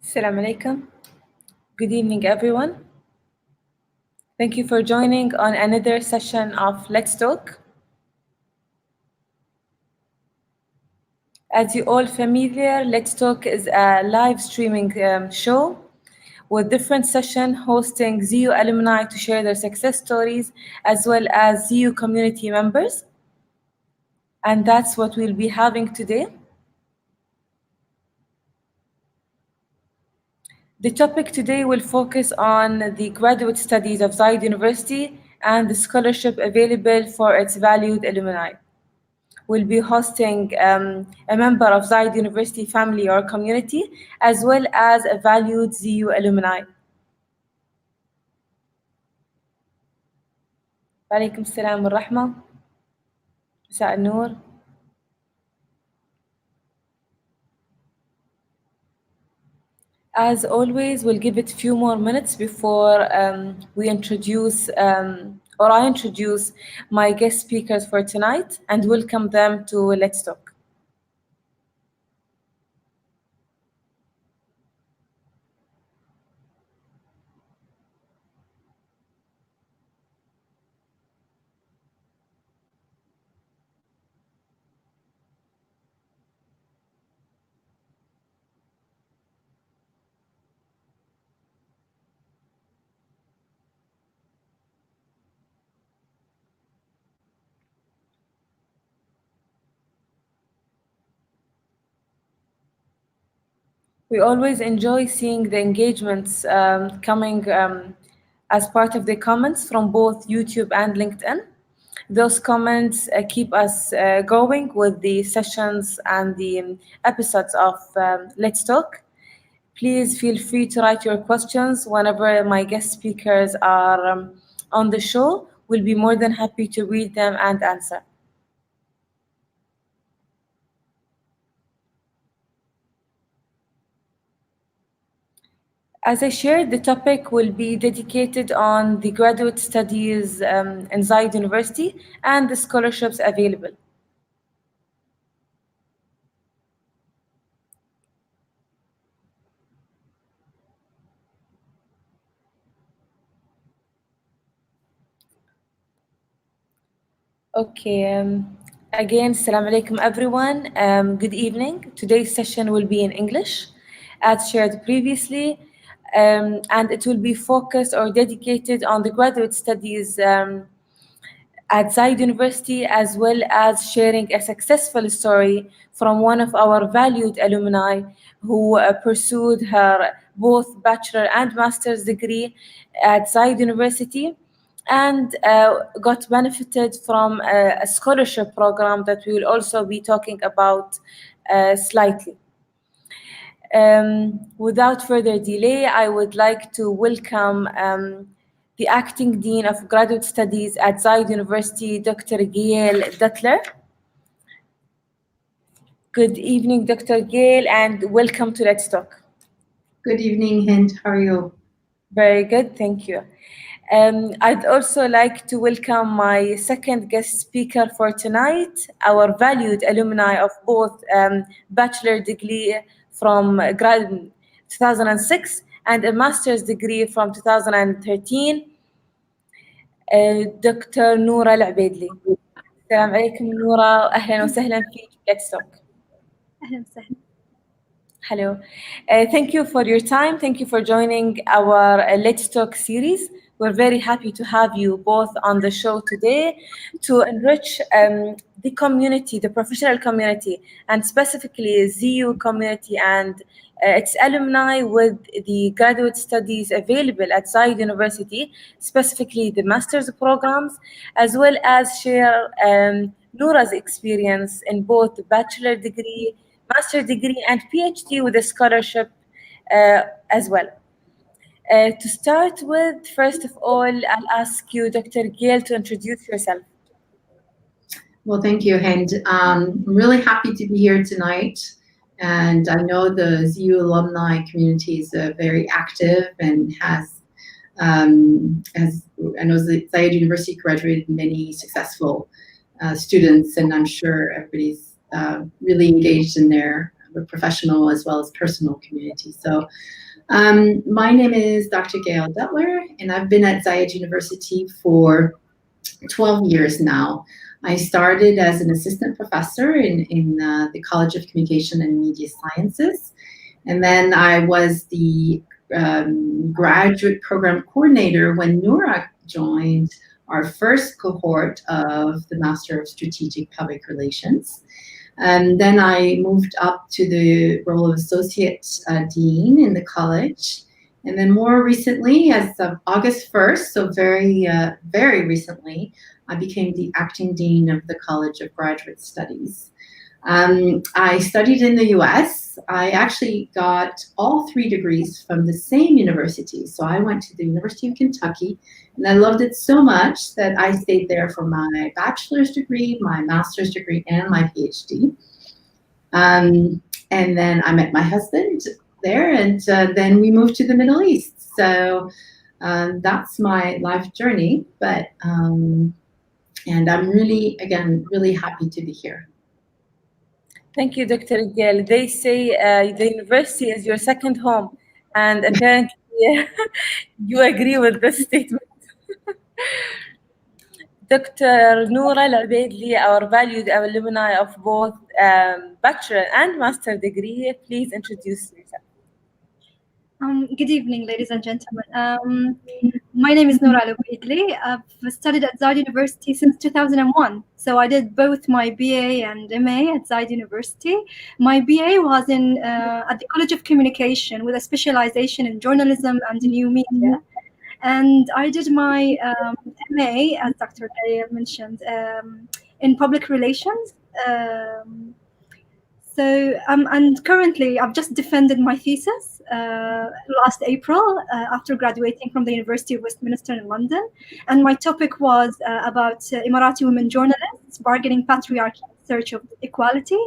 Assalamu alaikum. Good evening, everyone. Thank you for joining on another session of Let's Talk. As you all familiar, Let's Talk is a live streaming show with different sessions hosting ZU alumni to share their success stories as well as ZU community members. And that's what we'll be having today. The topic today will focus on the graduate studies of Zayed University and the scholarship available for its valued alumni. We'll be hosting a member of Zayed University family or community, as well as a valued ZU alumni. Walaikum salam wa rahma. مساء النور. As always, we'll give it a few more minutes before we introduce or I introduce my guest speakers for tonight and welcome them to Let's Talk. We always enjoy seeing the engagements coming as part of the comments from both YouTube and LinkedIn. Those comments keep us going with the sessions and the episodes of Let's Talk. Please feel free to write your questions whenever my guest speakers are on the show. We'll be more than happy to read them and answer. As I shared, the topic will be dedicated on the graduate studies in Zayed University and the scholarships available. Okay, again, Assalamu alaikum everyone. Good evening. Today's session will be in English, as shared previously, and it will be focused or dedicated on the graduate studies at Zayed University, as well as sharing a successful story from one of our valued alumni who pursued her both bachelor and master's degree at Zayed University and got benefited from a scholarship program that we will also be talking about slightly. Without further delay, I would like to welcome the Acting Dean of Graduate Studies at Zayed University, Dr. Gail Duttler. Good evening, Dr. Gail, and welcome to Let's Talk. Good evening, Hind. How are you? Very good, thank you. I'd also like to welcome my second guest speaker for tonight, our valued alumni of both bachelor degree from 2006 and a master's degree from 2013, دكتور نورة العبيدلي. السلام عليكم نورة، أهلا وسهلا فيك. Let's talk. أهلا وسهلا. Hello. Thank you for your time. Thank you for joining our Let's Talk series. We're very happy to have you both on the show today to enrich the community, the professional community, and specifically ZU community and its alumni with the graduate studies available at Zayed University, specifically the master's programs, as well as share Noura's experience in both the bachelor degree, master degree, and PhD with a scholarship as well. To start with, first of all, I'll ask you, Dr. Gail, to introduce yourself. Well, thank you, Hind. I'm really happy to be here tonight. And I know the ZU alumni community is very active and has I know Zayed University graduated many successful students, and I'm sure everybody's really engaged in their professional as well as personal community. So my name is Dr. Gail Butler, and I've been at Zaya University for 12 years now. I started as an assistant professor in the College of Communication and Media Sciences, and then I was the graduate program coordinator when Noura joined our first cohort of the Master of Strategic Public Relations. And then I moved up to the role of associate dean in the college. And then more recently, as of August 1st, so very recently, I became the acting dean of the College of Graduate Studies. I studied in the US. I actually got all 3 degrees from the same university. So I went to the University of Kentucky, and I loved it so much that I stayed there for my bachelor's degree, my master's degree, and my PhD. And then I met my husband there, and then we moved to the Middle East. So that's my life journey. But and I'm really, again, really happy to be here. Thank you, Dr. Gail. They say the university is your second home, and apparently you agree with this statement. Dr. Noura Al-Ubaidli, our valued alumni of both bachelor and master degree, please introduce yourself. Good evening, ladies and gentlemen. My name is Noura Al-Ubaidli. I've studied at Zayed University since 2001. So I did both my BA and MA at Zayed University. My BA was at the College of Communication with a specialization in journalism and new media. And I did my MA, as Dr. Gaye mentioned, in public relations. And currently I've just defended my thesis last April after graduating from the University of Westminster in London. And my topic was about Emirati women journalists bargaining patriarchy in search of equality.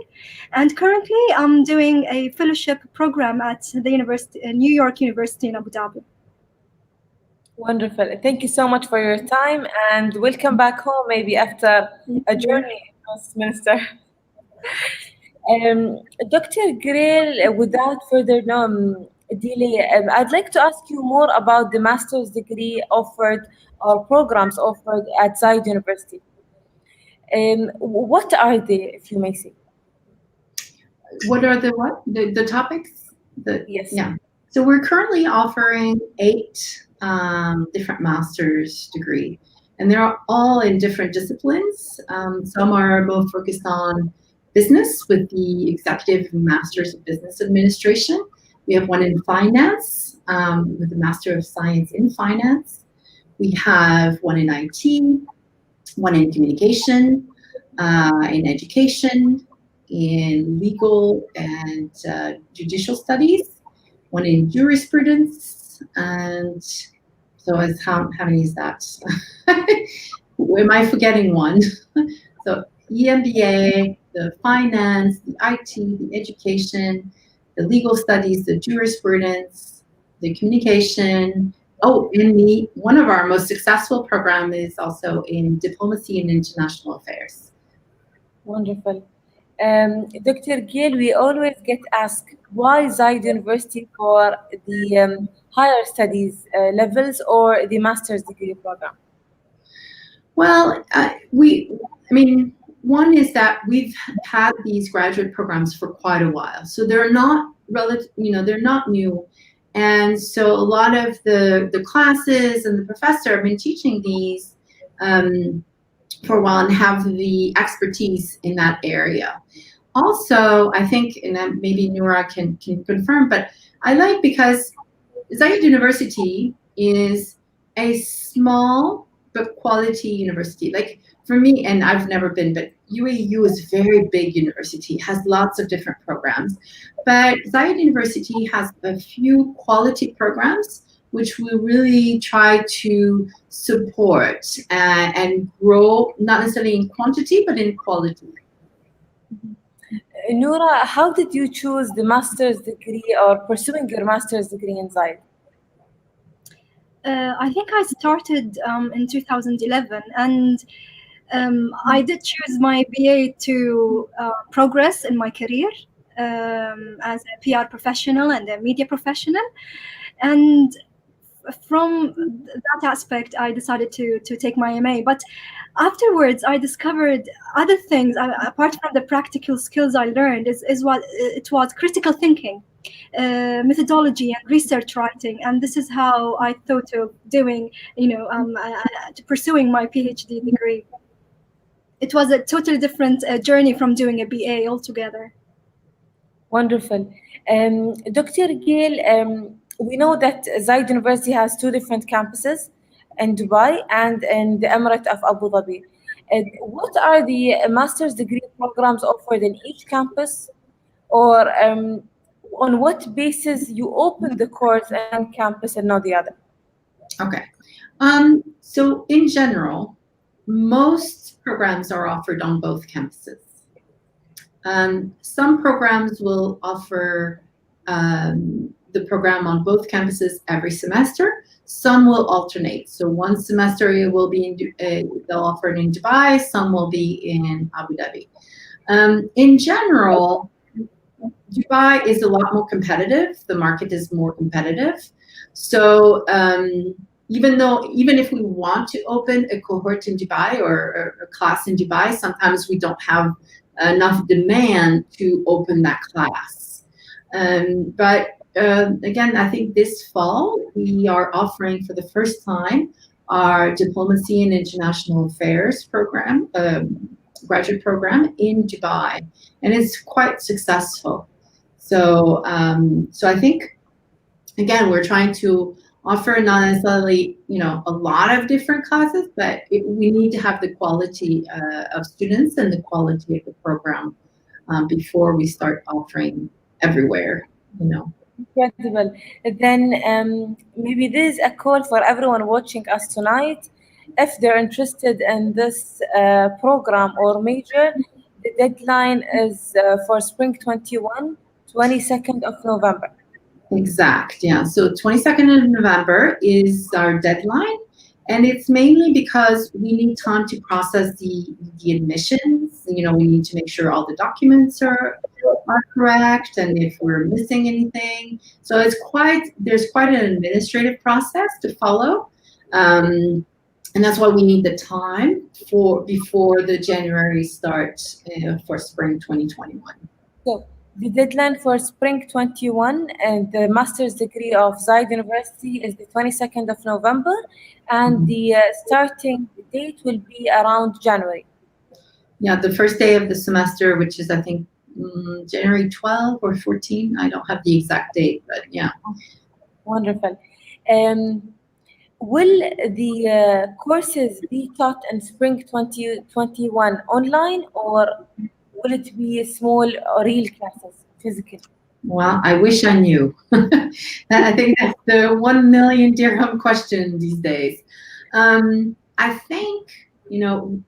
And currently I'm doing a fellowship program at the New York University in Abu Dhabi. Wonderful. Thank you so much for your time, and welcome back home, maybe after a journey in Westminster. Dr. Gail, without further delay, I'd like to ask you more about the master's degree offered or programs offered at Zayed University. What are they, if you may say? What are the what? The topics? Yes. Yeah. So we're currently offering 8 different master's degree, and they're all in different disciplines. Some are more focused on business with the Executive Masters of Business Administration. We have one in finance with the Master of Science in Finance. We have one in IT, one in communication, in education, in legal and judicial studies, one in jurisprudence, and so as how many is that? Am I forgetting one? So EMBA, the finance, the IT, the education, the legal studies, the jurisprudence, the communication. Oh, and one of our most successful programs is also in diplomacy and international affairs. Wonderful. Dr. Gail, we always get asked why Zayed University for the higher studies levels or the master's degree program? Well, one is that we've had these graduate programs for quite a while, so they're not they're not new, and so a lot of the classes and the professor have been teaching these for a while and have the expertise in that area. Also, I think, and maybe Noura can confirm, but I like because Zayed University is a small but quality university. Like for me, and I've never been, but UAU is a very big university, has lots of different programs. But Zayed University has a few quality programs which we really try to support and grow, not necessarily in quantity, but in quality. Noura, how did you choose the master's degree or pursuing your master's degree in Zayed? I think I started in 2011, and I did choose my BA to progress in my career. as a PR professional and a media professional. And from that aspect, I decided to take my MA. But afterwards, I discovered other things apart from the practical skills I learned. Is what it was critical thinking, methodology, and research writing. And this is how I thought of doing, pursuing my PhD degree. It was a totally different journey from doing a BA altogether. Wonderful. Dr. Gail, we know that Zayed University has two different campuses in Dubai and in the Emirate of Abu Dhabi. What are the master's degree programs offered in each campus, or on what basis you open the course in one campus and not the other? Okay. So in general, most programs are offered on both campuses. Some programs will offer the program on both campuses every semester. Some will alternate. So one semester it will be they'll offer it in Dubai. Some will be in Abu Dhabi. In general, Dubai is a lot more competitive. The market is more competitive. So even if we want to open a cohort in Dubai or a class in Dubai, sometimes we don't have enough demand to open that class. But again, I think this fall we are offering for the first time our Diplomacy and International Affairs program, graduate program in Dubai, and it's quite successful. So I think again we're trying to offer not necessarily a lot of different classes, but we need to have the quality of students and the quality of the program before we start offering everywhere. Incredible. Then maybe this is a call for everyone watching us tonight. If they're interested in this program or major, the deadline is for spring 21, 22nd of November. Exact, yeah. So 22nd of November is our deadline, and it's mainly because we need time to process the admissions. We need to make sure all the documents are correct, and if we're missing anything. So there's quite an administrative process to follow, and that's why we need the time before the January start for spring 2021. So the deadline for spring 21 and the master's degree of Zayed University is the 22nd of November, and the starting date will be around January. Yeah, the first day of the semester, which is I think January 12 or 14. I don't have the exact date, but yeah. Wonderful. Will the courses be taught in spring 2021 online, or will it be small or real classes, physical? Well, I wish I knew. I think that's the 1 million dirham question these days. I think,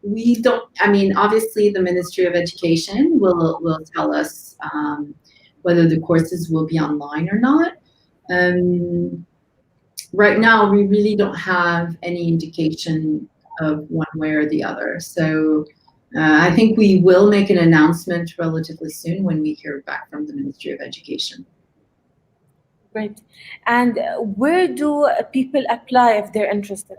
we don't, obviously the Ministry of Education will tell us whether the courses will be online or not. Right now, we really don't have any indication of one way or the other. So I think we will make an announcement relatively soon when we hear back from the Ministry of Education. Great. And where do people apply if they're interested?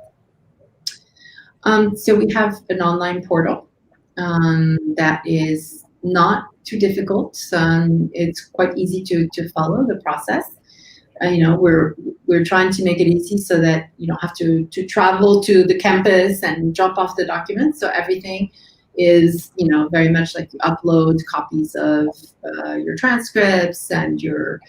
So we have an online portal that is not too difficult. It's quite easy to follow the process. We're trying to make it easy so that you don't have to travel to the campus and drop off the documents. So everything is very much like you upload copies of your transcripts and your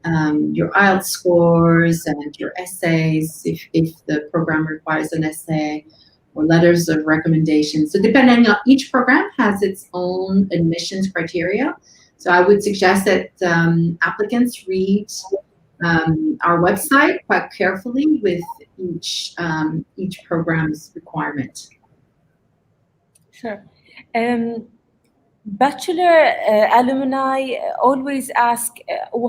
IELTS scores and your essays if the program requires an essay, or letters of recommendation. So depending on each program has its own admissions criteria. So I would suggest that applicants read our website quite carefully with each program's requirement. Sure. Bachelor alumni always ask,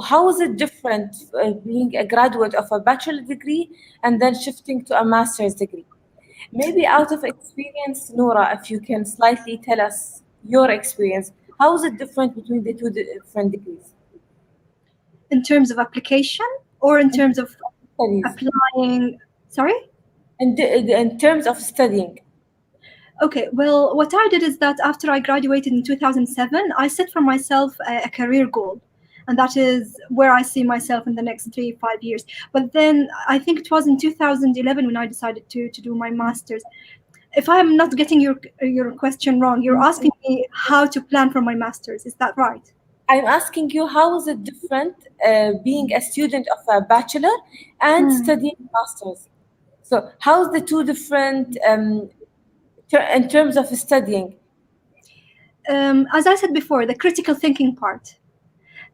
how is it different being a graduate of a bachelor degree and then shifting to a master's degree? Maybe out of experience, Noura, if you can slightly tell us your experience, How is it different between the two different degrees? In terms of application or in terms of Studies. applying? Sorry? And in terms of studying. Okay, well, what I did is that after I graduated in 2007, I set for myself a career goal. And that is where I see myself in the next 3, 5 years. But then I think it was in 2011 when I decided to do my master's. If I am not getting your question wrong, you're asking me how to plan for my master's. Is that right? I'm asking you, how is it different being a student of a bachelor and Hmm. studying masters? So, how's the two different in terms of studying? As I said before, the critical thinking part.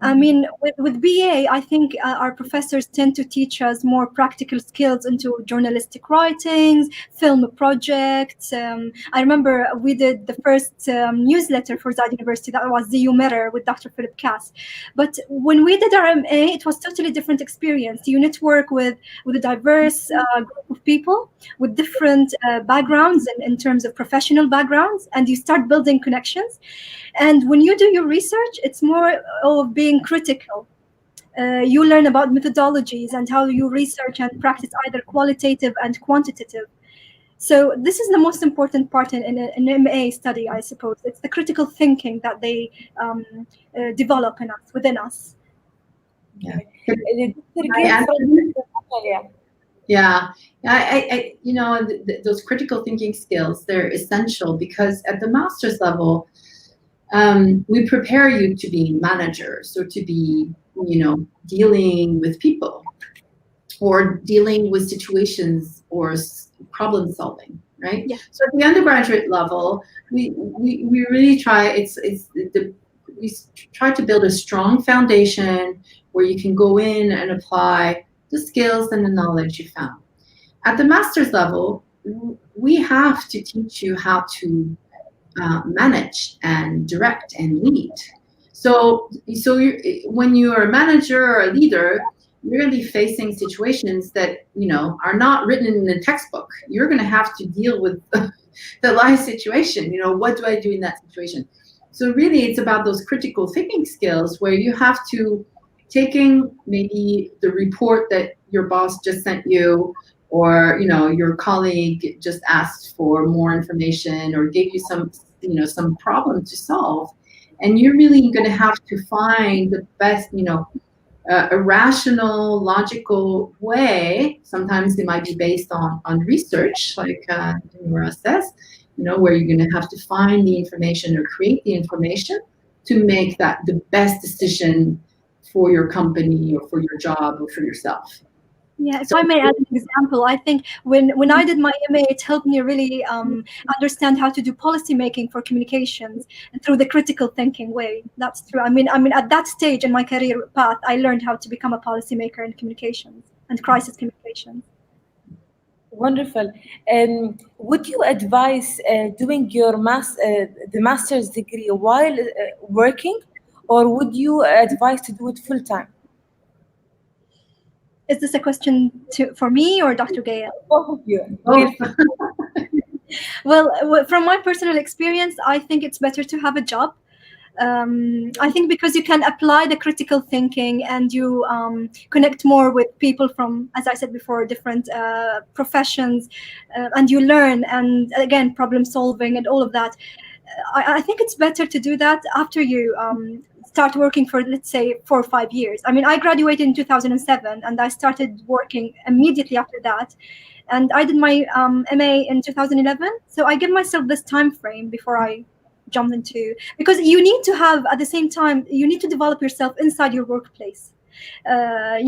I mean, with BA, I think our professors tend to teach us more practical skills into journalistic writings, film projects. I remember we did the first newsletter for Zaya University, that was ZU Mirror with Dr. Philip Cass. But when we did our MA, it was totally different experience. You network with a diverse group of people with different backgrounds in terms of professional backgrounds, and you start building connections. And when you do your research, it's more of being critical. You learn about methodologies and how you research and practice either qualitative and quantitative. So this is the most important part in an MA study, I suppose. It's the critical thinking that they develop in us, within us. Yeah. Dr. I Gates from answer? Australia. Yeah, those critical thinking skills, they're essential because at the master's level, we prepare you to be managers or to be, dealing with people or dealing with situations or problem solving, right? Yeah. So at the undergraduate level, we really try. We try to build a strong foundation where you can go in and apply the skills and the knowledge you found. At the master's level, we have to teach you how to manage and direct and lead. So when you're a manager or a leader, you're going to be facing situations that are not written in the textbook. You're going to have to deal with the life situation. What do I do in that situation? So really, it's about those critical thinking skills where you have to taking maybe the report that your boss just sent you, or your colleague just asked for more information or gave you some problem to solve, and you're really going to have to find the best a rational, logical way. Sometimes it might be based on research, like Nora says, where you're going to have to find the information or create the information to make that the best decision for your company or for your job or for yourself. Yeah, if So I may add an example, I think when I did my MA, it helped me really understand how to do policy making for communications through the critical thinking way. That's true. I mean, at that stage in my career path, I learned how to become a policymaker in communications and crisis communications. Wonderful. Would you advise doing the master's degree while working, or would you advise to do it full time? Is this a question for me or Dr. Gail? Both of you. both. Well, from my personal experience, I think it's better to have a job. I think because you can apply the critical thinking and you connect more with people from, as I said before, different professions, and you learn, and again, problem solving and all of that. I think it's better to do that after you start working for, let's say, 4 or 5 years. I mean, I graduated in 2007 and I started working immediately after that. And I did my MA in 2011. So I give myself this time frame before I jump into, because you need to have, at the same time, you need to develop yourself inside your workplace. I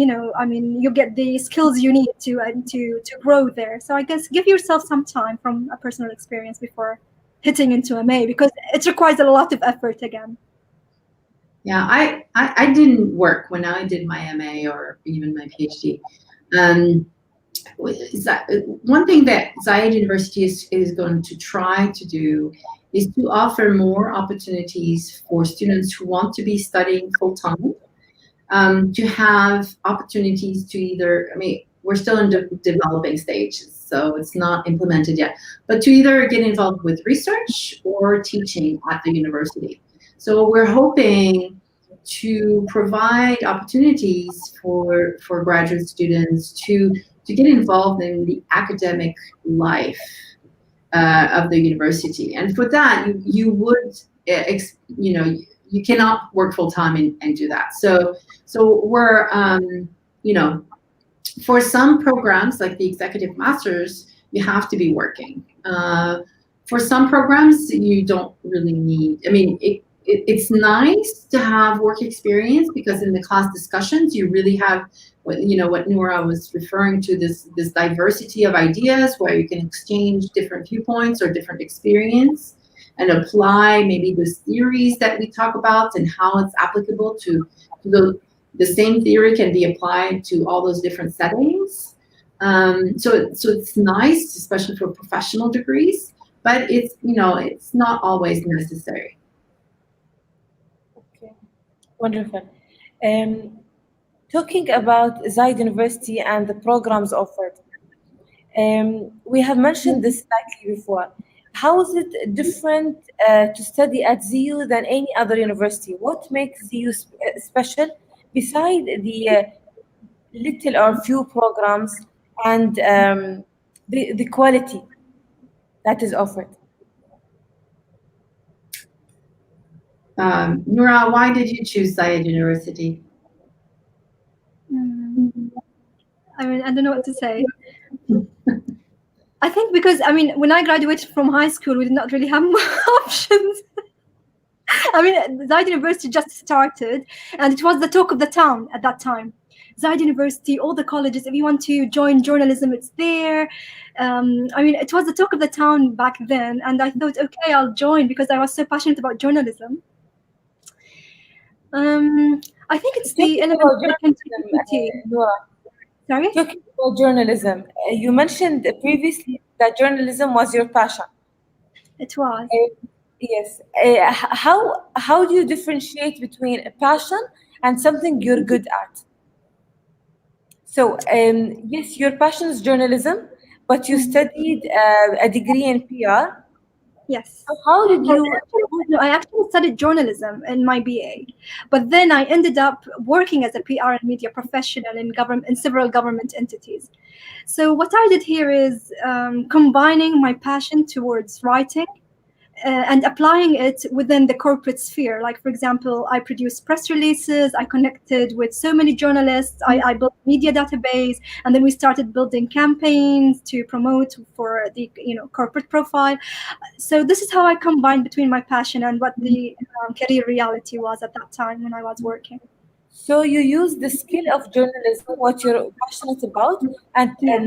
mean, you get the skills you need to grow there. So I guess give yourself some time from a personal experience before hitting into MA, because it requires a lot of effort again. Yeah, I didn't work when I did my MA or even my PhD. One thing that Zaya University is going to try to do is to offer more opportunities for students who want to be studying full time, to have opportunities to either, I mean, we're still in developing stages, so it's not implemented yet, but to either get involved with research or teaching at the university. So we're hoping to provide opportunities for graduate students to get involved in the academic life of the university. And for that, you would, you cannot work full time and do that. So we're, you know, for some programs like the executive masters, you have to be working. For some programs, you don't really need. I mean, it's nice to have work experience because in the class discussions, you really have what Noura was referring to, this diversity of ideas where you can exchange different viewpoints or different experience and apply maybe those theories that we talk about and how it's applicable to the same theory can be applied to all those different settings. So it's nice, especially for professional degrees, but it's not always necessary. Okay, wonderful. Um, Talking about Zayed University and the programs offered, we have mentioned this slightly before. How is it different to study at ZU than any other university? What makes ZU special beside the little or few programs and the quality that is offered? Noura, why did you choose Zayed University? I mean, I don't know what to say. I think because, I mean, when I graduated from high school, we did not really have options. I mean, Zayed University just started, and it was the talk of the town at that time. Zayed University, all the colleges, if you want to join journalism, it's there. I mean, it was the talk of the town back then, and I thought, okay, I'll join because I was so passionate about journalism. I think it's the Talking element about of continuity. journalism, Noura, Sorry? talking about journalism, you mentioned previously that journalism was your passion. It was. Yes. How do you differentiate between a passion and something you're good at? So, yes, your passion is journalism, but you studied a degree in PR. Yes. So how did you? No, I actually studied journalism in my BA, but then I ended up working as a PR and media professional in several government entities. So what I did here is combining my passion towards writing and applying it within the corporate sphere. Like, for example, I produced press releases, I connected with so many journalists, I built a media database, and then we started building campaigns to promote for the corporate profile. So this is how I combined between my passion and what the career reality was at that time when I was working. So you use the skill of journalism, what you're passionate about, and Yeah.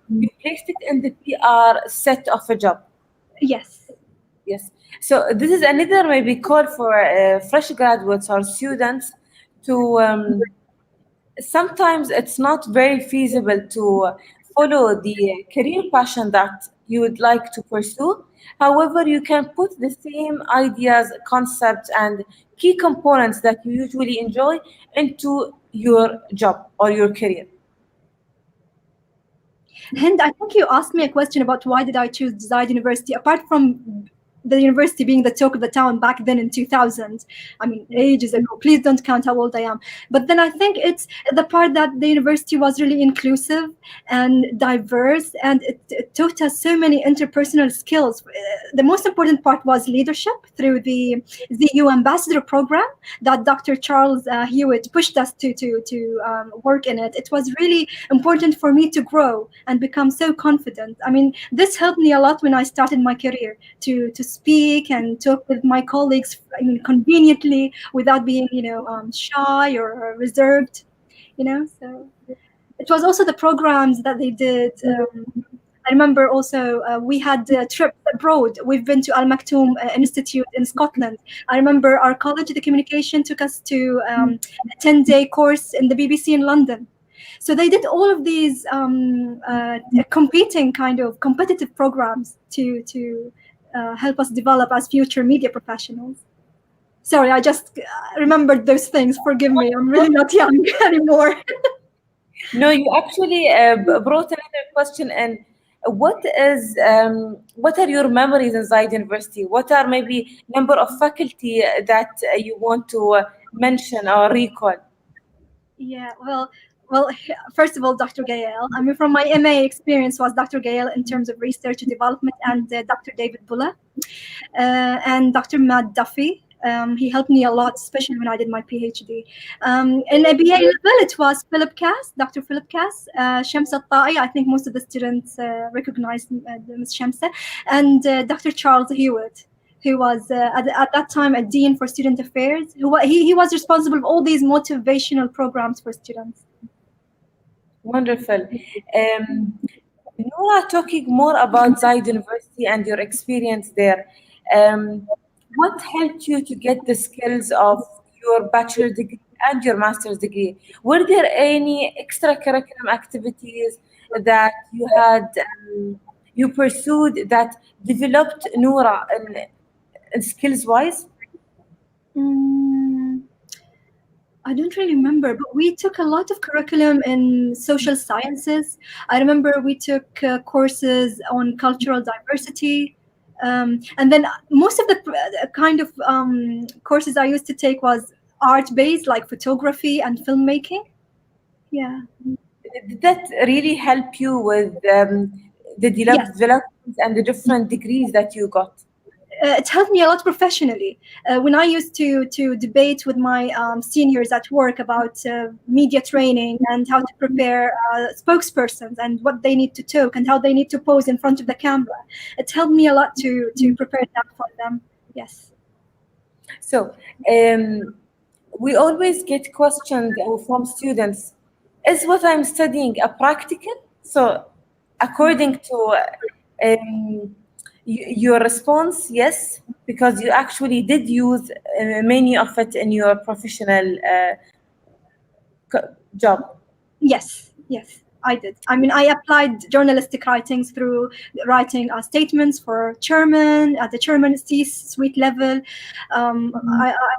you placed it in the PR set of a job. Yes. Yes. So this is another maybe call for fresh graduates or students to sometimes it's not very feasible to follow the career passion that you would like to pursue. However, you can put the same ideas, concepts, and key components that you usually enjoy into your job or your career. And I think you asked me a question about why did I choose Zayed University, apart from the university being the talk of the town back then in 2000. I mean, ages ago. Please don't count how old I am. But then I think it's the part that the university was really inclusive and diverse, and it taught us so many interpersonal skills. The most important part was leadership through the ZU Ambassador program that Dr. Charles Hewitt pushed us to work in it. It was really important for me to grow and become so confident. I mean, this helped me a lot when I started my career to speak and talk with my colleagues, I mean, conveniently without being, shy or reserved, So it was also the programs that they did. I remember also we had trips abroad. We've been to Al Maktoum Institute in Scotland. I remember our college, the communication, took us to a 10-day course in the BBC in London. So they did all of these competing kind of competitive programs to help us develop as future media professionals. Sorry, I just remembered those things. Forgive me, I'm really not young anymore. No, you actually brought another question in. what are your memories inside university? What are maybe number of faculty that you want to mention or recall? Yeah, well, first of all, Dr. Gael. I mean, from my MA experience was Dr. Gael in terms of research and development, and Dr. David Bulla, and Dr. Matt Duffy. He helped me a lot, especially when I did my PhD. In a BA level, it was Philip Cass, Dr. Philip Cass, Shamsa Ta'i. I think most of the students recognize Ms. Shamsa, and Dr. Charles Hewitt, who was at that time a dean for student affairs. He was responsible for all these motivational programs for students. Wonderful. Noora, talking more about Zayed University and your experience there, um, what helped you to get the skills of your bachelor degree and your master's degree? Were there any extracurriculum activities that you pursued that developed Noora in skills wise? Mm, I don't really remember, but we took a lot of curriculum in social sciences. I remember we took courses on cultural diversity. And then most of the kind of courses I used to take was art based, like photography and filmmaking. Yeah. Did that really help you with the Yes. development and the different degrees that you got? It helped me a lot professionally. When I used to debate with my seniors at work about media training and how to prepare spokespersons and what they need to talk and how they need to pose in front of the camera, it helped me a lot to prepare that for them. Yes. So, we always get questioned from students, is what I'm studying a practical? So, according to your response, yes, because you actually did use many of it in your professional job. Yes, yes, I did. I mean, I applied journalistic writings through writing statements for chairman at the chairman C-suite level.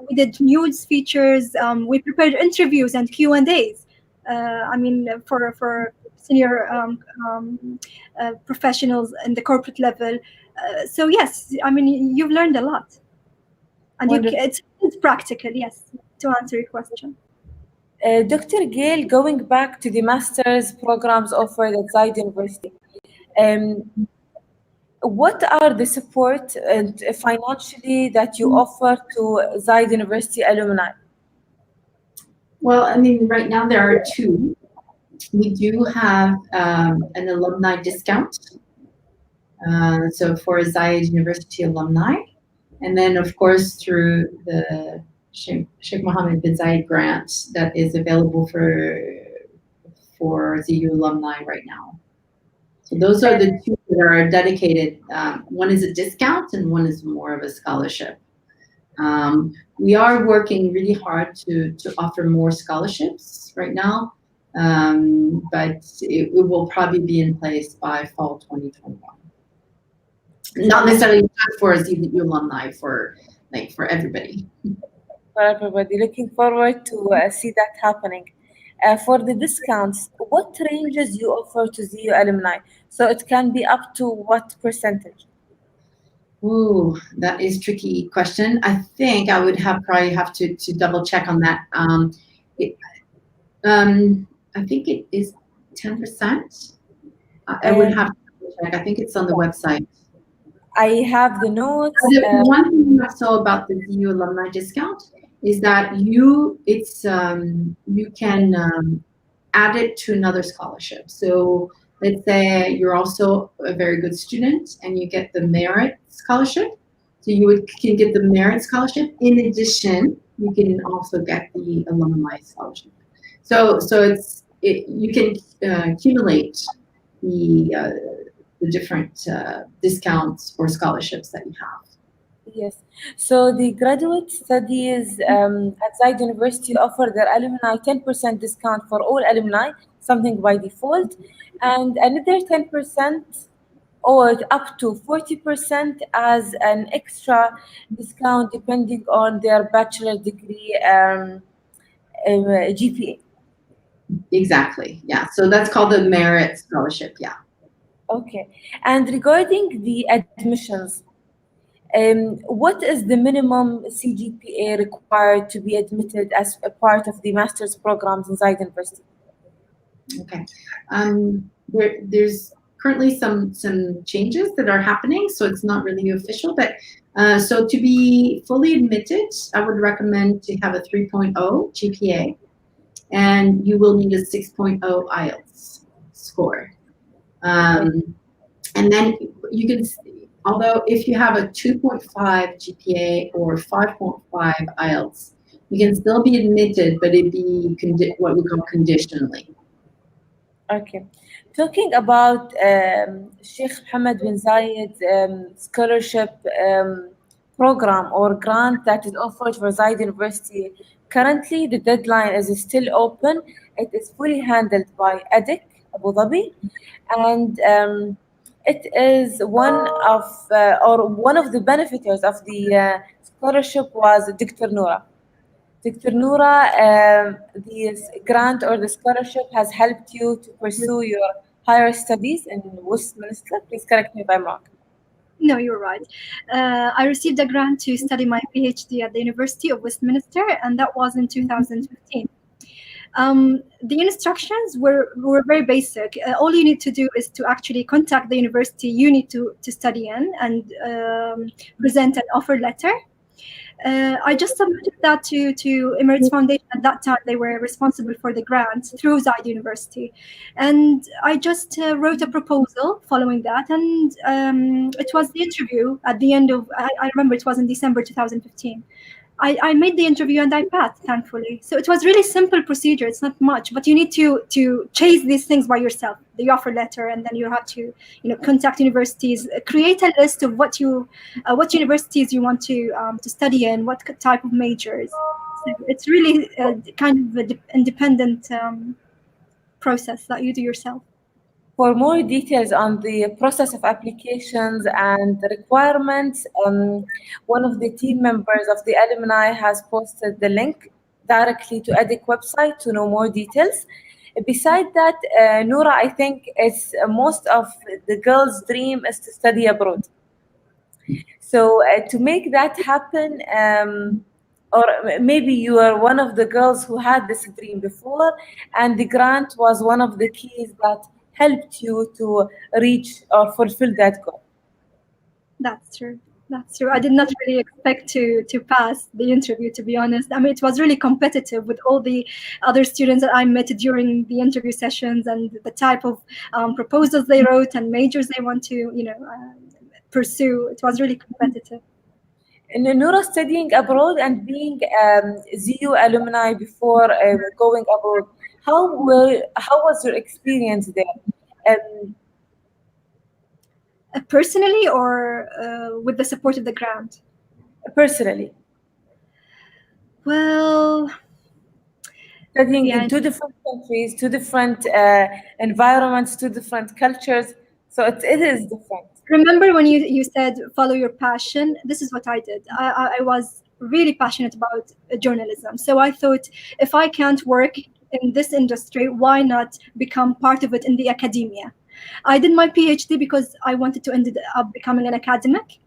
We did news features. We prepared interviews and Q&As. I mean, for senior professionals in the corporate level. So yes, I mean, you've learned a lot, and Wonderful. it's practical. Yes, to answer your question. Dr. Gail, going back to the master's programs offered at Zayed University, um, what are the support and financially that you offer to Zayed University alumni? Well, I mean, right now there are two. We do have an alumni discount. So for Zaya University alumni, and then of course through the Sheikh Mohammed bin Zayed grant that is available for ZU alumni right now. So those are the two that are dedicated. One is a discount and one is more of a scholarship. We are working really hard to offer more scholarships right now, but it will probably be in place by fall 2021. Not necessarily just for ZU alumni, for everybody. For everybody, looking forward to see that happening. For the discounts, what ranges you offer to ZU alumni? So it can be up to what percentage? Ooh, that is tricky question. I think I would probably have to double check on that. It, I think it is 10%. I would have to double check. I think it's on the website. I have the notes. The one thing I saw about the ZU alumni discount is that you can add it to another scholarship. So let's say you're also a very good student and you get the merit scholarship. So can get the merit scholarship. In addition, you can also get the alumni scholarship. So you can accumulate the different discounts or scholarships that you have. Yes. So the graduate studies at Zayed University offer their alumni 10% discount for all alumni, something by default, and another 10% or up to 40% as an extra discount depending on their bachelor degree GPA. Exactly. Yeah. So that's called the merit scholarship. Yeah. Okay. And regarding the admissions, what is the minimum CGPA required to be admitted as a part of the master's programs in Zayed University? Okay. There's currently some changes that are happening, so it's not really official. But so to be fully admitted, I would recommend to have a 3.0 GPA, and you will need a 6.0 IELTS score. And then you can, although if you have a 2.5 GPA or 5.5 IELTS, you can still be admitted, but it'd be what we call conditionally. Okay. Talking about Sheikh Mohammed bin Zayed scholarship program or grant that is offered for Zayed University, currently the deadline is still open. It is fully handled by EDIC Abu Dhabi, and it is one of the benefactors of the scholarship was Dr. Noura. Dr. Noura, the grant or the scholarship has helped you to pursue your higher studies in Westminster. Please correct me if I'm wrong. No, you're right. I received a grant to study my PhD at the University of Westminster, and that was in 2015. The instructions were very basic. All you need to do is to actually contact the university you need to study in and present an offer letter. I just submitted that to Emirates Foundation. At that time, they were responsible for the grant through Zayed University, and I just wrote a proposal following that, and it was the interview at the end of. I remember it was in December 2015. I made the interview and I passed, thankfully. So it was really simple procedure. It's not much, but you need to chase these things by yourself. The offer letter, and then you have to, contact universities, create a list of what universities you want to study in, what type of majors. So it's really kind of an independent process that you do yourself. For more details on the process of applications and the requirements, one of the team members of the alumni has posted the link directly to EDIC website to know more details. Beside that, Noura, I think it's most of the girls' dream is to study abroad. So to make that happen, or maybe you are one of the girls who had this dream before, and the grant was one of the keys that helped you to reach or fulfill that goal. That's true. That's true. I did not really expect to pass the interview, to be honest. I mean, it was really competitive with all the other students that I met during the interview sessions and the type of proposals they wrote and majors they want to, pursue. It was really competitive. And Noura, studying abroad and being ZU alumni before going abroad, how was your experience there? Personally, or with the support of the grant? Personally, Well, studying yeah. in two different countries, two different environments, two different cultures, so it is different. Remember when you said follow your passion? This is what I did. I was really passionate about journalism. So I thought, if I can't work in this industry, why not become part of it in the academia? I did my PhD because I wanted to end up becoming an academic.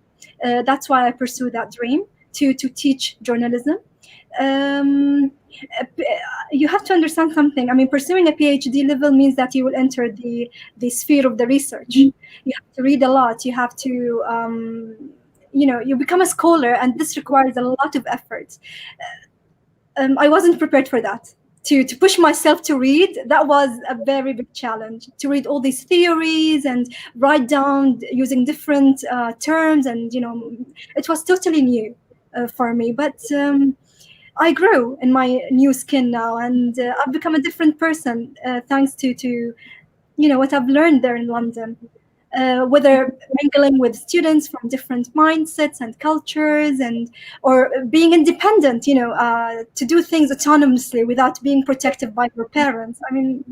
That's why I pursued that dream to teach journalism. Um, you have to understand something. I mean, pursuing a PhD level means that you will enter the sphere of the research. You have to read a lot. You have to, you become a scholar, and this requires a lot of effort. I wasn't prepared for that. To push myself to read, that was a very big challenge. To read all these theories and write down using different terms, and it was totally new for me. But I grew in my new skin now, and I've become a different person thanks to what I've learned there in London. Whether mingling with students from different mindsets and cultures, or being independent, to do things autonomously without being protected by your parents. I mean,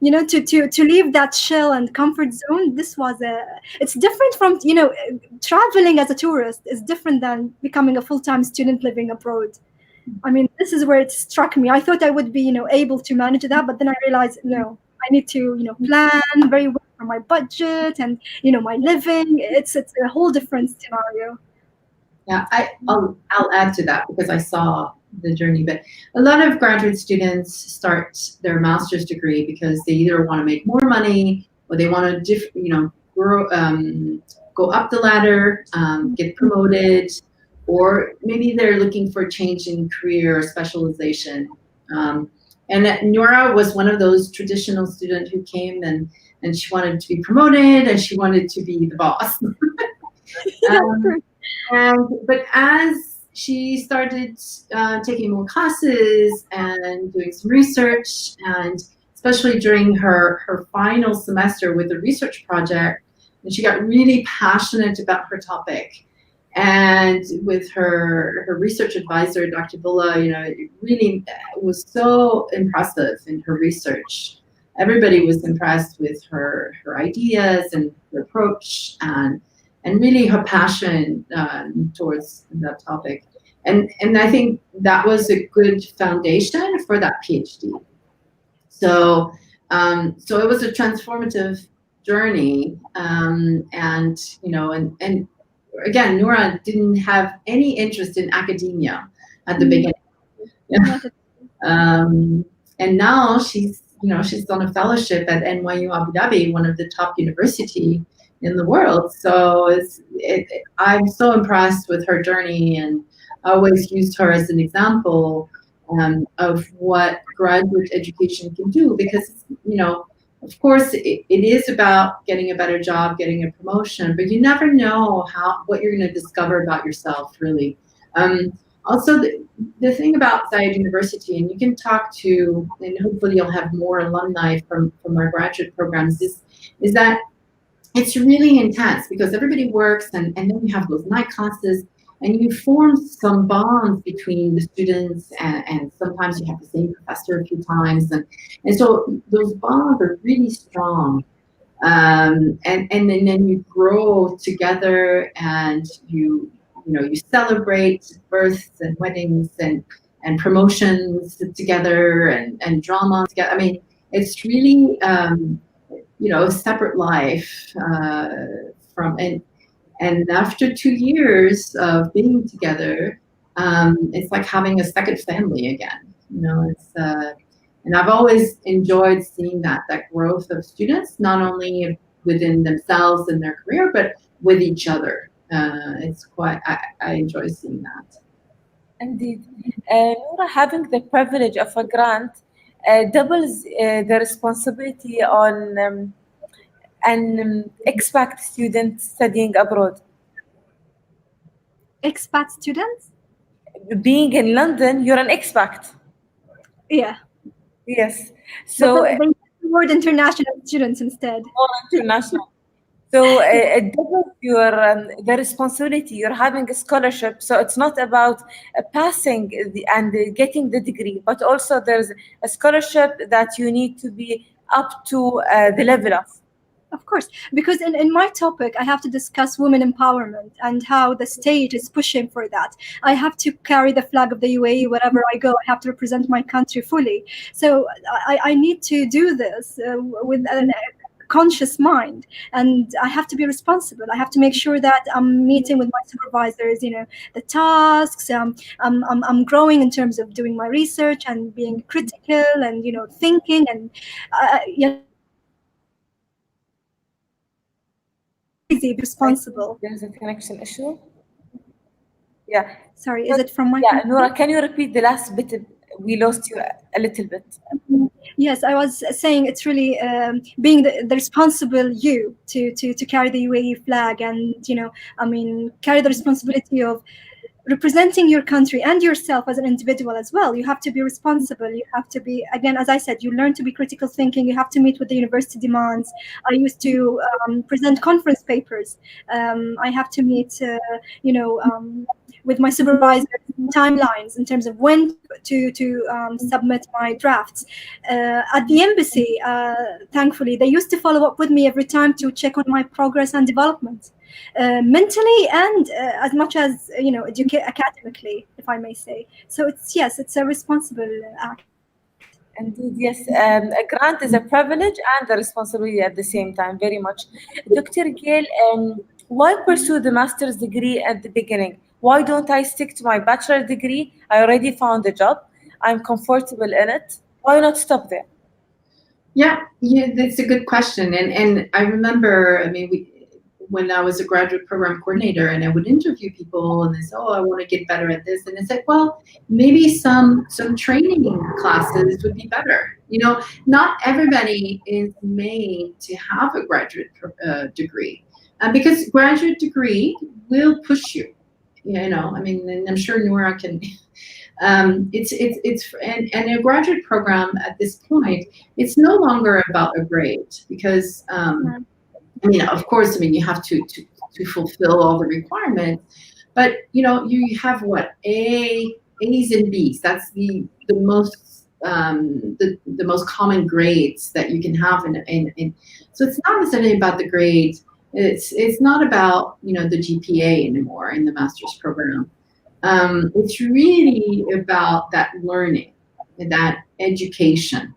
to leave that shell and comfort zone. It's different from traveling as a tourist is different than becoming a full-time student living abroad. I mean, this is where it struck me. I thought I would be able to manage that, but then I realized no, I need to plan very well for my budget and my living. It's a whole different scenario. Yeah, I'll add to that because I saw the journey. But a lot of graduate students start their master's degree because they either want to make more money or they want to, grow, go up the ladder, get promoted, or maybe they're looking for a change in career or specialization. Um, and Nora was one of those traditional students who came and she wanted to be promoted and she wanted to be the boss. um, but as she started taking more classes and doing some research, and especially during her final semester with the research project, and she got really passionate about her topic. And with her research advisor, Dr. Bulla, it really was so impressive in her research. Everybody was impressed with her ideas and her approach and really her passion towards that topic. And I think that was a good foundation for that PhD. So so it was a transformative journey, and again, Noura didn't have any interest in academia at the beginning. Yeah. And now she's done a fellowship at NYU Abu Dhabi, one of the top university in the world. So I'm so impressed with her journey, and I always used her as an example of what graduate education can do, because of course it is about getting a better job, getting a promotion, but you never know what you're going to discover about yourself, really. Also, the thing about Zaya University, and you can talk to, and hopefully you'll have more alumni from our graduate programs, is that it's really intense because everybody works, and then you have those night classes, and you form some bonds between the students, and sometimes you have the same professor a few times, and so those bonds are really strong. And then you grow together, and you celebrate births and weddings and promotions together, and drama together. I mean, it's really a separate life from and after 2 years of being together, it's like having a second family again. And I've always enjoyed seeing that growth of students, not only within themselves and their career, but with each other. I enjoy seeing that. Indeed. Noura, having the privilege of a grant doubles the responsibility on an expat student studying abroad. Expat students? Being in London, you're an expat. Yeah. Yes. But So they use the word international students instead. more international. So it doubles the responsibility. You're having a scholarship, so it's not about passing and getting the degree, but also there's a scholarship that you need to be up to the level of. Of course, because in my topic, I have to discuss women empowerment and how the state is pushing for that. I have to carry the flag of the UAE wherever I go. I have to represent my country fully. So I need to do this with a conscious mind, and I have to be responsible. I have to make sure that I'm meeting with my supervisors, the tasks. I'm growing in terms of doing my research and being critical and thinking, and crazy responsible. There's a connection issue. Yeah. Sorry, is it from my Yeah, Noura, can you repeat the last bit? We lost you a little bit. Yes, I was saying it's really being the responsible you to carry the UAE flag, and carry the responsibility of representing your country and yourself as an individual as well. You have to be responsible. You have to be, again, as I said, you learn to be critical thinking. You have to meet with the university demands. I used to present conference papers. I have to meet, with my supervisor, timelines in terms of when to submit my drafts. At the embassy, thankfully, they used to follow up with me every time to check on my progress and development. Mentally and as much as academically, if I may say. So it's a responsible act. Indeed, yes. A grant is a privilege and a responsibility at the same time, very much. Dr. Gail, why pursue the master's degree at the beginning? Why don't I stick to my bachelor degree? I already found a job. I'm comfortable in it. Why not stop there? Yeah, that's a good question. And I remember, I mean, when I was a graduate program coordinator and I would interview people and they say, oh, I want to get better at this. And I said, well, maybe some training classes would be better. Not everybody is made to have a graduate degree, because graduate degree will push you. I mean, and I'm sure Nora can. And a graduate program at this point, it's no longer about a grade because, I mean, of course, I mean, you have to fulfill all the requirements, but you have what, A's and B's. That's the most the most common grades that you can have in. So it's not necessarily about the grades. It's not about the GPA anymore in the master's program. It's really about that learning, that education.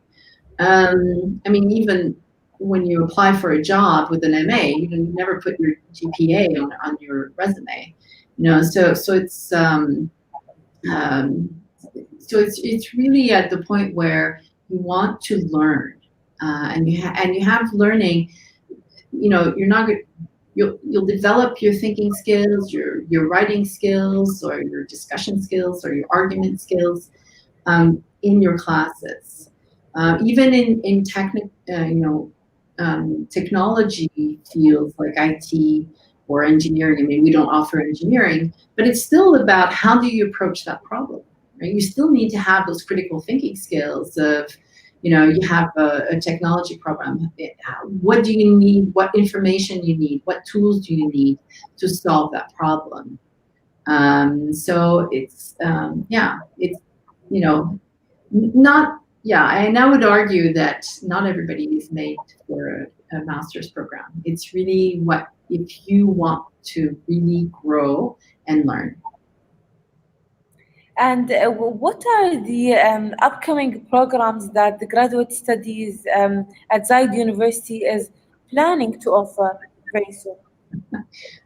I mean, even when you apply for a job with an MA, you never put your GPA on your resume. Um, so it's really at the point where you want to learn, and you have learning. You're not good. You'll develop your thinking skills, your writing skills, or your discussion skills, or your argument skills in your classes. Even in technology fields like IT or engineering. I mean, we don't offer engineering, but it's still about how do you approach that problem, right? You still need to have those critical thinking skills of, you have a technology program. What do you need? What information you need? What tools do you need to solve that problem? So it's not, and I would argue that not everybody is made for a master's program. It's really what if you want to really grow and learn. And what are the upcoming programs that the graduate studies at Zayed University is planning to offer very soon?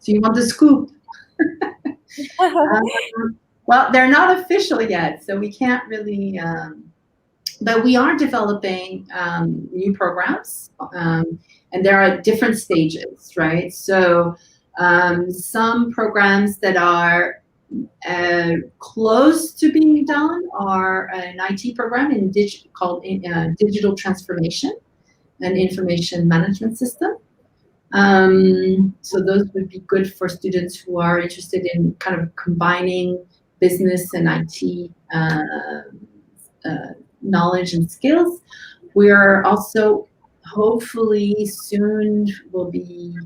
So you want the scoop? Well, they're not official yet, so we can't really. But we are developing new programs, and there are different stages, right? So some programs that are close to being done are an IT program called Digital Transformation and Information Management System. So those would be good for students who are interested in kind of combining business and IT knowledge and skills. We are also hopefully soon will be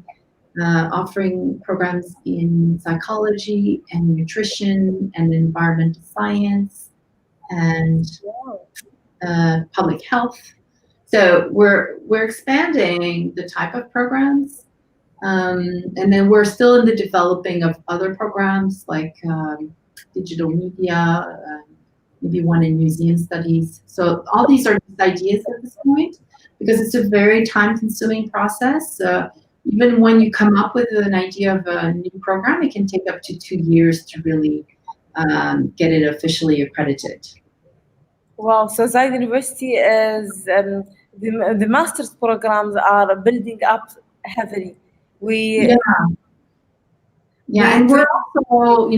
offering programs in psychology and nutrition and environmental science and public health. So we're expanding the type of programs, and then we're still in the developing of other programs like digital media, maybe one in museum studies. So all these are just ideas at this point because it's a very time-consuming process. Even when you come up with an idea of a new program, it can take up to 2 years to really get it officially accredited. Wow, so Zayed University is the master's programs are building up heavily. We Yeah, and we're also,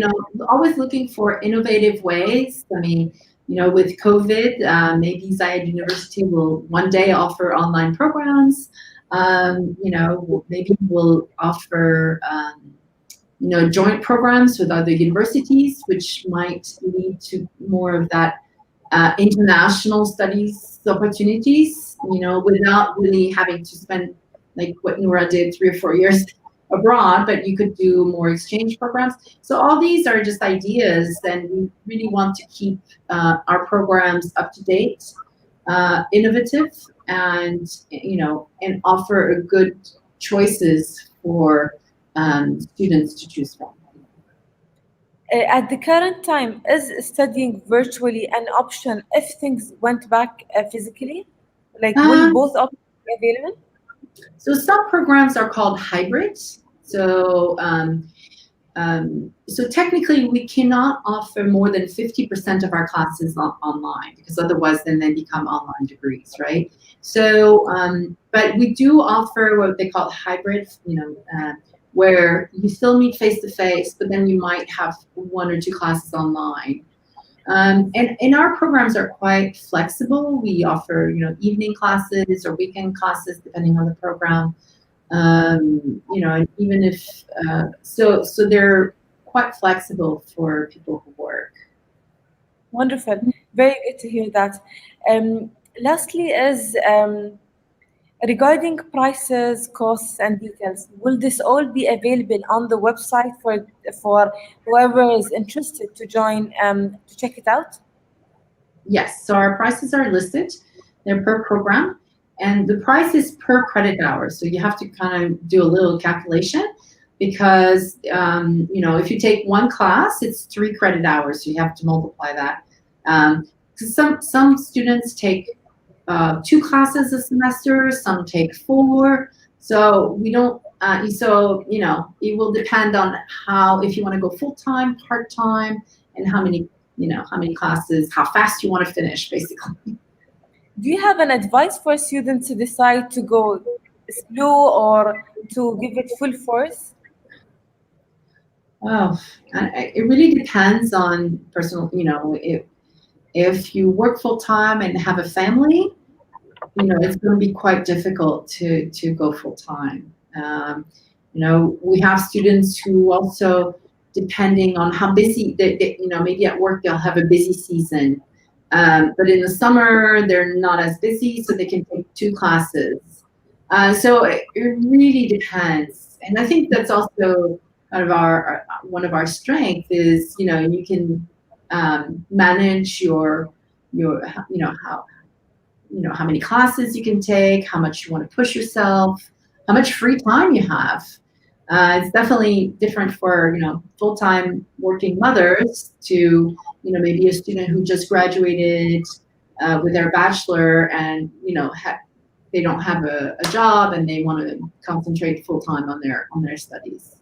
always looking for innovative ways. I mean, with COVID, maybe Zayed University will one day offer online programs. Maybe we'll offer, joint programs with other universities, which might lead to more of that international studies opportunities, without really having to spend like what Noura did 3 or 4 years abroad, but you could do more exchange programs. So all these are just ideas, and we really want to keep our programs up to date, innovative, and and offer a good choices for students to choose from. At the current time, is studying virtually an option if things went back physically? Like, will Um, both options be available? so some programs are called hybrids. So technically, we cannot offer more than 50% of our classes online because otherwise, then they become online degrees, right? But we do offer what they call hybrid, where you still meet face to face, but then you might have one or two classes online. And our programs are quite flexible. We offer, evening classes or weekend classes depending on the program. And even if so they're quite flexible for people who work. Wonderful. Very good to hear that. Um, Lastly, is regarding prices, costs, and details, will this all be available on the website for whoever is interested to join to check it out? Yes, so our prices are listed. They're per program, and the price is per credit hour. So you have to kind of do a little calculation because if you take one class, it's 3 credit hours. So you have to multiply that. 'Cause some students take 2 classes a semester, some take 4. So we don't. It will depend on how if you want to go full time, part time, and how many classes, how fast you want to finish, basically. Do you have an advice for students to decide to go slow or to give it full force? Oh, it really depends on personal. If you work full time and have a family, it's going to be quite difficult to go full time. We have students who also, depending on how busy maybe at work they'll have a busy season, but in the summer they're not as busy, so they can take 2 classes. So it really depends, and I think that's also kind of our one of our strengths is you can manage your how many classes you can take, how much you want to push yourself, how much free time you have. It's definitely different for full-time working mothers to maybe a student who just graduated with their bachelor and they don't have a job and they want to concentrate full-time on their studies.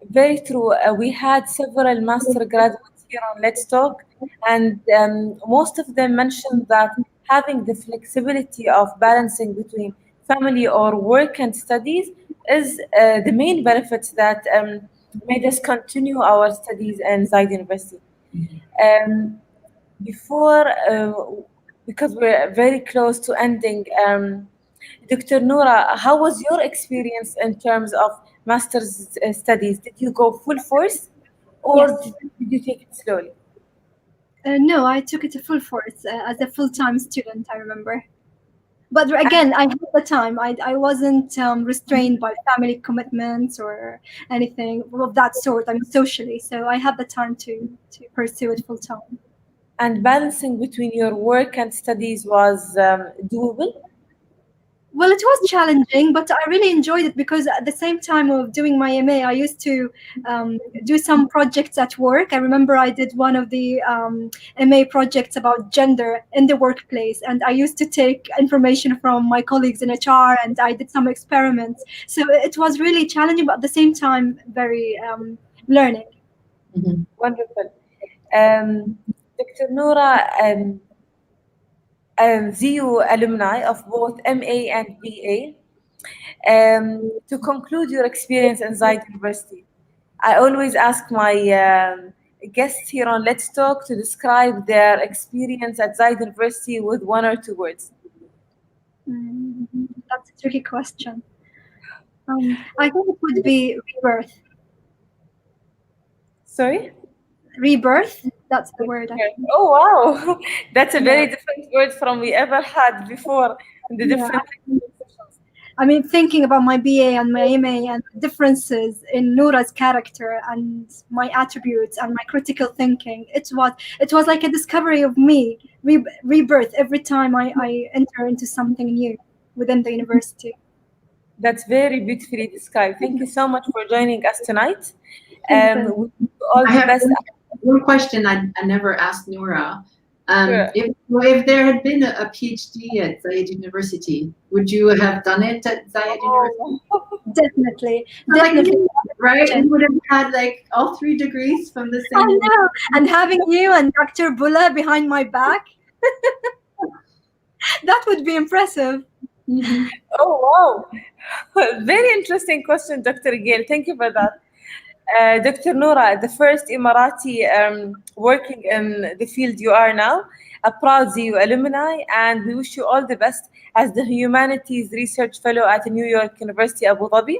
Very true. We had several master graduates here on Let's Talk, and most of them mentioned that having the flexibility of balancing between family or work and studies is the main benefits that made us continue our studies in Zayed University. Um, before, because we're very close to ending, Dr. Noura, how was your experience in terms of master's studies? Did you go full force or Yes. did you take it slowly? No, I took it to full force as a full-time student, I remember. But again, I had the time. I wasn't restrained by family commitments or anything of that sort. I mean, socially. So I had the time to pursue it full time. And balancing between your work and studies was doable? Well, it was challenging, but I really enjoyed it because at the same time of doing my MA, I used to do some projects at work. I remember I did one of the MA projects about gender in the workplace, and I used to take information from my colleagues in HR, and I did some experiments. So it was really challenging, but at the same time, very learning. Mhm. Wonderful. Dr. Noura, ZU alumni of both MA and BA. To conclude your experience in Zayed University, I always ask my guests here on Let's Talk to describe their experience at Zayed University with 1 or 2 words. Mm, that's a tricky question. I think it would be rebirth. Sorry? Rebirth. That's the word. I think. Oh, wow. That's a Yeah. very different word from we ever had before in the Yeah. different sessions. I mean, thinking about my BA and my MA and the differences in Noura's character and my attributes and my critical thinking, it was like a discovery of me, rebirth every time I enter into something new within the university. That's very beautifully described. Thank you so much for joining us tonight. Thank you. We wish you all I the have best. one question I never asked Noura. Sure. If there had been a PhD at Zayed University, would you have done it at Zayed University? Oh, Definitely, Like definitely. me, right? We would have had like all three degrees from the I same know. university. And having you and Dr. Bulla behind my back, that would be impressive. Mhm. oh wow. Very interesting question, Dr. Gail. Thank you for that. Dr. Noura, the first Emirati working in the field you are now, a proud ZU alumni, and we wish you all the best as the Humanities Research Fellow at New York University, Abu Dhabi.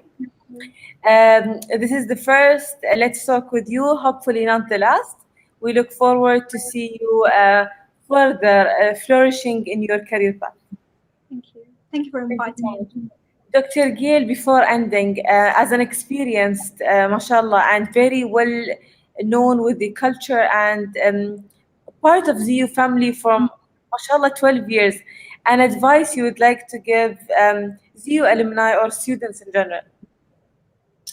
This is the first Let's Talk with you, hopefully not the last. We look forward to see you further flourishing in your career path. Thank you. Thank you for Thank you inviting so me. much. Dr. Gail, before ending, as an experienced, mashallah, and very well known with the culture and part of the ZU family from, mashallah, 12 years, an advice you would like to give ZU alumni or students in general?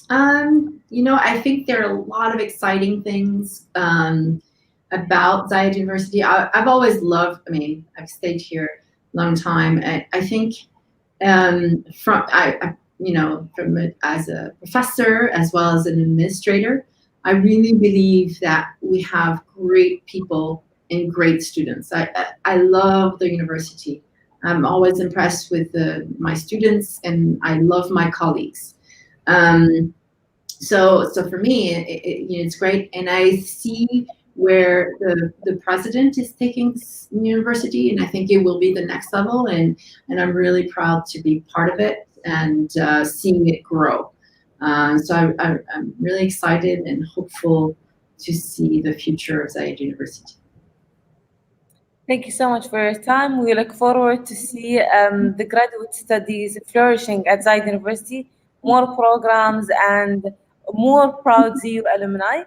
I think there are a lot of exciting things about Zayed University. I've always loved. I mean, I've stayed here a long time. I think as a professor as well as an administrator, I really believe that we have great people and great students. I love the university. I'm always impressed with my students, and I love my colleagues. Um, so for me, it's great, and I see where the president is taking this university, and I think it will be the next level, and I'm really proud to be part of it and seeing it grow. So I'm really excited and hopeful to see the future of Zayed University. Thank you so much for your time. We look forward to see the graduate studies flourishing at Zayed University, more programs and more proud ZU alumni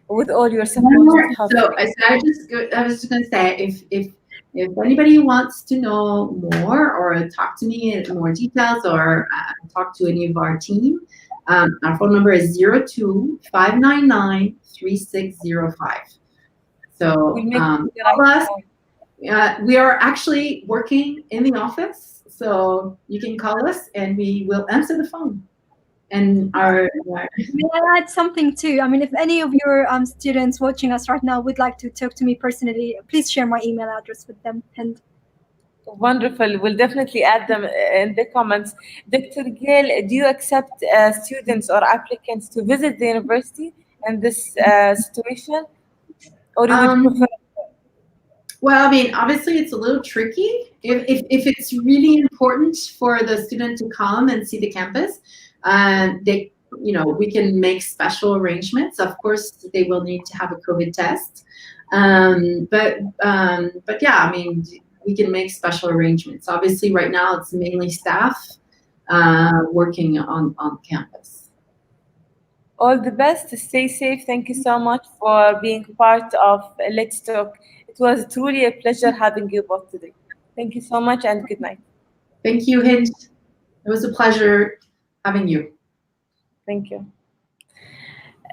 with all your support, One more. hopefully. I was just going to say, if anybody wants to know more or talk to me in more details or talk to any of our team, our phone number is 02-599-3605. We'll So make it the right call us. time. We are actually working in the office, so you can call us and we will answer the phone. And May I add something too? I mean, if any of your students watching us right now would like to talk to me personally, please share my email address with them. And Wonderful. We'll definitely add them in the comments. Dr. Gail, do you accept students or applicants to visit the university in this situation, or you would um, prefer? Well, I mean, obviously, it's a little tricky. If it's really important for the student to come and see the campus, we can make special arrangements. Of course, they will need to have a COVID test, but yeah, I mean, we can make special arrangements. Obviously, right now it's mainly staff working on campus. All the best. Stay safe. Thank you so much for being part of Let's Talk. It was truly a pleasure having you both today. Thank you so much and good night. Thank you, Hind. It was a pleasure having you. Thank you.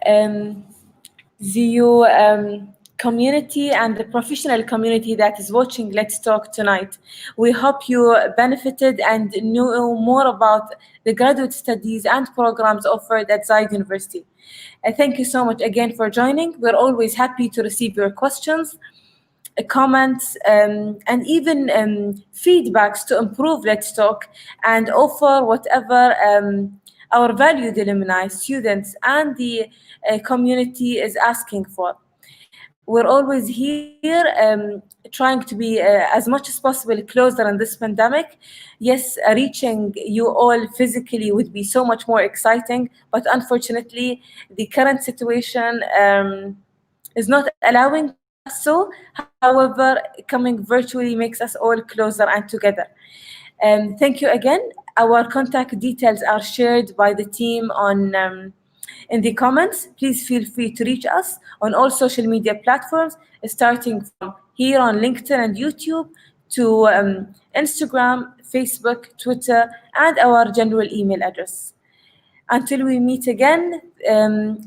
Um, the community and the professional community that is watching Let's Talk tonight. We hope you benefited and knew more about the graduate studies and programs offered at Zayed University. Thank you so much again for joining. We're always happy to receive your questions, comments, and even feedbacks to improve Let's Talk and offer whatever our valued alumni, students, and the community is asking for. We're always here trying to be as much as possible closer in this pandemic. Yes, reaching you all physically would be so much more exciting, but unfortunately, the current situation is not allowing us so. However, coming virtually makes us all closer and together. Thank you again. Our contact details are shared by the team in the comments. Please feel free to reach us on all social media platforms, starting from here on LinkedIn and YouTube to Instagram, Facebook, Twitter, and our general email address. Until we meet again,